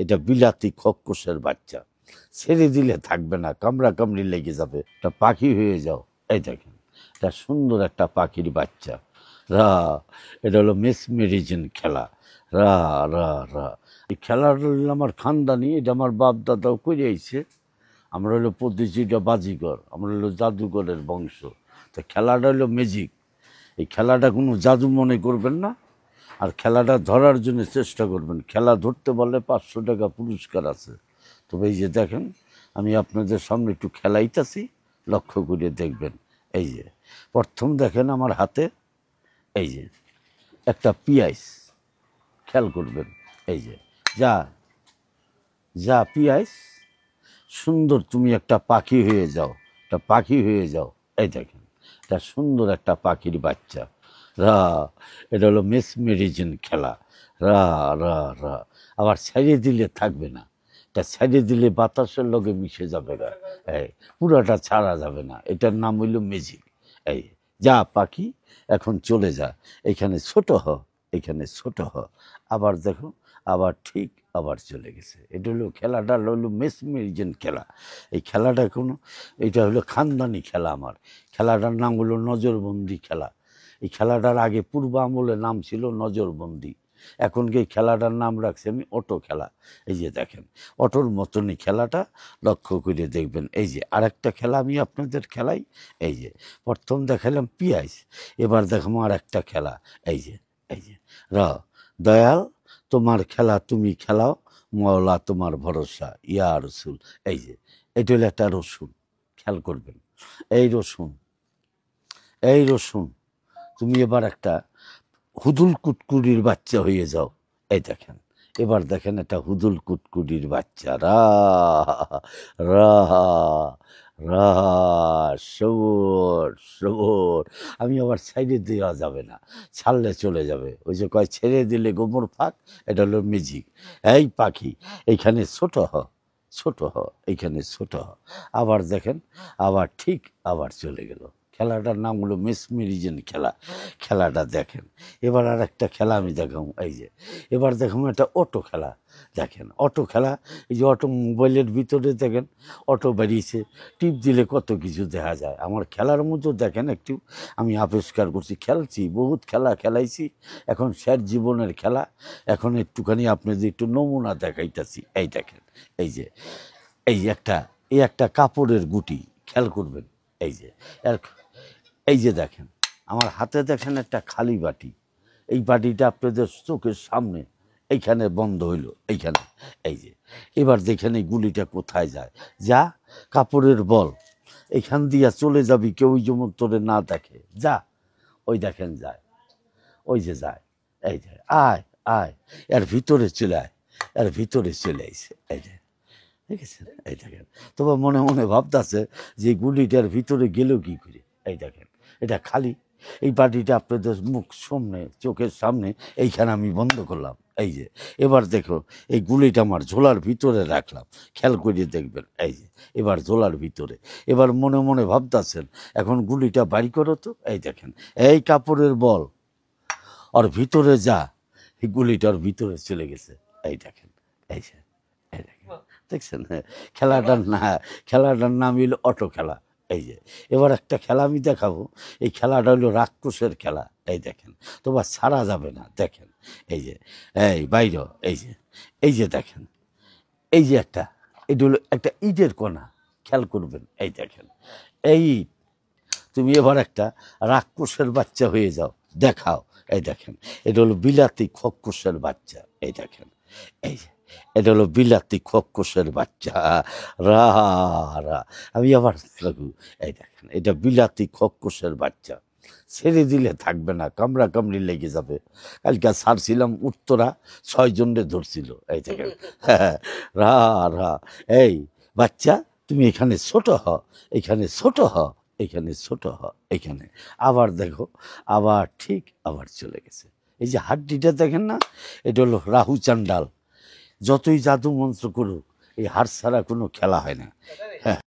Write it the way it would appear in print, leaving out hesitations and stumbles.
এটা বিলাতি খককসের বাচ্চা, ছেড়ে দিলে থাকবে না, কামড়া কামড়ি লেগে যাবে, এটা পাখি হয়ে যাও। এই দেখেন, এটা সুন্দর একটা পাখির বাচ্চা। রা, এটা হলো মেসমেরিজেন খেলা। রা রা রা, এই খেলাটা হলো আমার খানদানি, এটা আমার বাপ দাদাও করে আইছে। আমরা হলো প্রতিযোগিতা বাজিগর, আমরা হলো জাদুঘরের বংশ। তো খেলাটা হলো ম্যাজিক। এই খেলাটা কোনো জাদু মনে করবেন না, আর খেলাটা ধরার জন্য চেষ্টা করবেন। খেলা ধরতে পারলে 500 টাকা পুরস্কার আছে। তবে এই যে দেখেন, আমি আপনাদের সামনে একটু খেলাইতেছি, লক্ষ্য করে দেখবেন। এই যে প্রথম দেখেন আমার হাতে, এই যে একটা পিয়াইস, খেয়াল করবেন। এই যে যা যা পিয়াইস, সুন্দর তুমি একটা পাখি হয়ে যাও, একটা পাখি হয়ে যাও। এই দেখেন, এটা সুন্দর একটা পাখির বাচ্চা। রা, এটা হলো মেসমেরিজেন খেলা। রা রা রা, আবার ছেড়ে দিলে থাকবে না, এটা ছেড়ে দিলে বাতাসের লগে মিশে যাবে না, এই পুরাটা ছাড়া যাবে না। এটার নাম হইল ম্যাজিক। এই যা পাখি, এখন চলে যা, এখানে ছোট হ, এখানে ছোট হ। আবার দেখো, আবার ঠিক আবার চলে গেছে। এটা হলো খেলাটা হলো মেসমেরিজেন খেলা। এই খেলাটা কোনো, এটা হলো খানদানি খেলা আমার। খেলাটার নাম হলো নজরবন্দি খেলা। এই খেলাটার আগে পূর্ব আমলে নাম ছিল নজরবন্দি, এখন এই খেলাটার নাম রাখছি আমি অটো খেলা। এই যে দেখেন, অটোর মতনই খেলাটা, লক্ষ্য করে দেখবেন। এই যে আরেকটা খেলা আমি আপনাদের খেলাই। এই যে প্রথম দেখালাম পিয়াইস, এবার দেখাবো আর একটা খেলা। এই যে, এই যে র, দয়াল তোমার খেলা তুমি খেলাও, মওলা তোমার ভরসা ইয়া রসুল। এই যে এটা হলো একটা রসুন, খেয়াল করবেন। এই রসুন, এই রসুন, তুমি এবার একটা হুদুল কুটকুড়ির বাচ্চা হয়ে যাও। এই দেখেন, এবার দেখেন একটা হুদুল কুটকুড়ির বাচ্চা। রা রা রা, সবর সবর। আমি আবার ছেড়ে দেওয়া যাবে না, ছাড়লে চলে যাবে। ওই যে কয় ছেড়ে দিলে গোবর ফাঁক, এটা হলো ম্যাজিক। এই পাখি, এইখানে ছোট হ, ছোট হ, এইখানে ছোট হ। আবার দেখেন, আবার ঠিক আবার চলে গেল। খেলাটার নাম হলো মেসমেরিজেন খেলা। খেলাটা দেখেন। এবার আর একটা খেলা আমি দেখাবো। এই যে এবার দেখাবো একটা অটো খেলা। দেখেন অটো খেলা, এই যে অটো মোবাইলের ভিতরে দেখেন অটো বেরিয়েছে, টিপ দিলে কত কিছু দেখা যায়। আমার খেলার মতো দেখেন একটু, আমি আবিষ্কার করছি, খেলছি, বহুত খেলা খেলাইছি, এখন শেষ জীবনের খেলা। এখন একটুখানি আপনাদের একটু নমুনা দেখাইতেছি। এই দেখেন, এই যে, এই যে একটা, এই একটা কাপড়ের গুটি, খেয়াল করবেন। এই যে এই যে দেখেন, আমার হাতে দেখেন একটা খালি বাটি, এই বাটিটা আপনাদের চোখের সামনে এইখানে বন্ধ হইল, এইখানে। এই যে এবার দেখেন এই গুলিটা কোথায় যায়, যা কাপড়ের বল, এখান দিয়া চলে যাবি, কেউ যেমন তোরে না দেখে, যা। ওই দেখেন যায়, ওই যে যায়। এই যে আয় আয়, এর ভিতরে চলে আয়, এর ভিতরে চলে আইছে। এই যে ঠিক আছে, এই দেখেন। তবে মনে মনে ভাবতেছে যে গুলিটার ভিতরে গেল কি করে। এই দেখেন, এটা খালি, এই বাটিটা আপনাদের মুখ সামনে, চোখের সামনে, এইখানে আমি বন্ধ করলাম। এই যে এবার দেখো, এই গুলিটা আমার ঝোলার ভিতরে রাখলাম, খেয়াল করে দেখবেন। এই যে এবার ঝোলার ভিতরে, এবার মনে মনে ভাবতেছেন এখন গুলিটা বাড়ি করো তো। এই দেখেন, এই কাপড়ের বল, ওর ভিতরে যা, এই গুলিটার ভিতরে চলে গেছে। এই দেখেন, এই যে, এই দেখেন, দেখছেন। হ্যাঁ, খেলাটার নাম হইল অটো খেলা। এই যে এবার একটা খেলা আমি দেখাবো, এই খেলাটা হলো রাক্ষসের খেলা। এই দেখেন, তোমার ছাড়া যাবে না। দেখেন, এই যে, এই বাইর, এই যে, এই যে দেখেন, এই যে একটা, এটা হলো একটা ইটের কণা, খেয়াল করবেন। এই দেখেন, এই ইট, তুমি এবার একটা রাক্ষসের বাচ্চা হয়ে যাও, দেখাও। এই দেখেন, এটা হলো বিলাতি খককসের বাচ্চা। এই দেখেন, এই যে এটা হলো বিলাতি খককসের বাচ্চা। রা রা, আমি আবার লাগু। এই দেখেন, এটা বিলাতি খককসের বাচ্চা, ছেড়ে দিলে থাকবে না, কামড়া কামড়ি লেগে যাবে। কালকে ছাড়ছিলাম উত্তরা, 6 জনরে ধরছিল। এই দেখেন, রা রা, এই বাচ্চা তুমি এখানে ছোট হ, এখানে ছোট হ, এখানে ছোট হ, এখানে। আবার দেখো, আবার ঠিক আবার চলে গেছে। এই যে হাড্ডিটা দেখেন না, এটা হলো রাহু চান্ডাল, যতই জাদু মন্ত্র করুক, এই হাড় ছাড়া কোনো খেলা হয় না। হ্যাঁ।